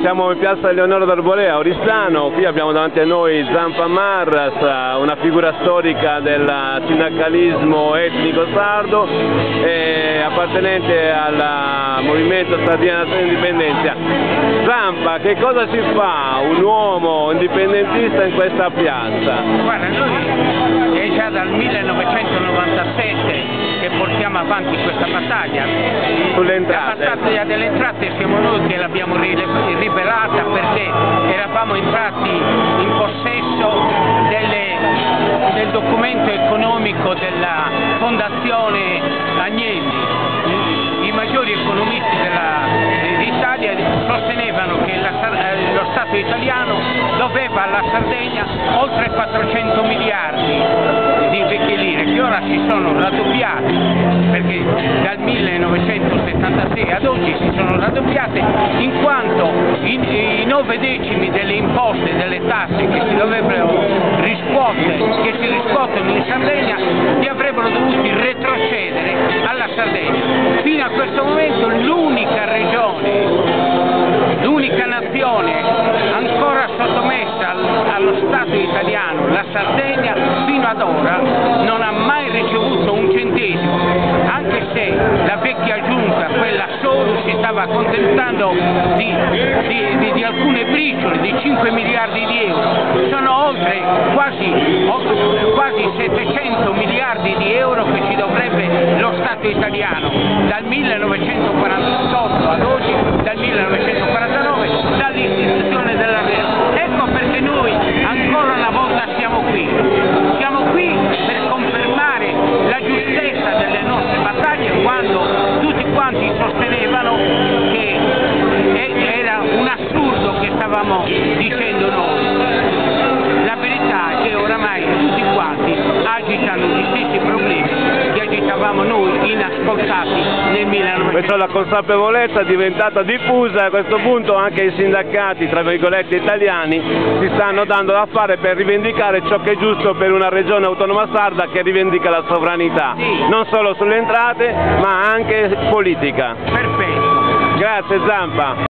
Siamo in piazza Eleonora d'Arbolea a Oristano, qui abbiamo davanti a noi Zampa Marras, una figura storica del sindacalismo etnico sardo e appartenente al movimento Sardina Nazione Indipendenza. Zampa, che cosa si fa un uomo indipendentista in questa piazza? Guarda, noi è già dal 1997 che portiamo avanti questa battaglia. Sulle entrate. La battaglia delle entrate siamo noi che l'abbiamo rivelata perché eravamo entrati in possesso del documento economico della Fondazione Agnelli. I maggiori economisti d'Italia sostenevano che lo Stato italiano doveva alla Sardegna oltre 400 miliardi di vecchie lire, che ora si sono raddoppiate, perché dal 1976 ad oggi si sono raddoppiate, in quanto i 9 decimi delle imposte, delle tasse che si riscuotono in Sardegna li avrebbero dovuti retrocedere alla Sardegna. Fino a questo momento l'unica regione, l'unica nazione ancora sottomessa allo Stato italiano, la Sardegna, fino ad ora non ha mai ricevuto un centesimo, anche se la vecchia giunta, quella solo, si stava accontentando di alcune briciole, di 5 miliardi di euro. Sono oltre quasi 700 miliardi di euro che ci dovrebbe lo Stato italiano dal 1948 ad oggi, dal 1949, dall'istituzione della REA. Ecco perché noi ancora una volta siamo qui. Siamo qui per confermare la giustezza delle nostre battaglie, quando tutti quanti sostenevano che era un assurdo che stavamo dicendo noi. La verità è che oramai tutti quanti agitano gli stessi problemi che agitavamo noi inascoltati nel 1900. Questa la consapevolezza è diventata diffusa e a questo punto anche i sindacati, tra virgolette, italiani si stanno dando da fare per rivendicare ciò che è giusto per una regione autonoma sarda che rivendica la sovranità, sì, non solo sulle entrate ma anche politica. Perfetto. Grazie Zampa.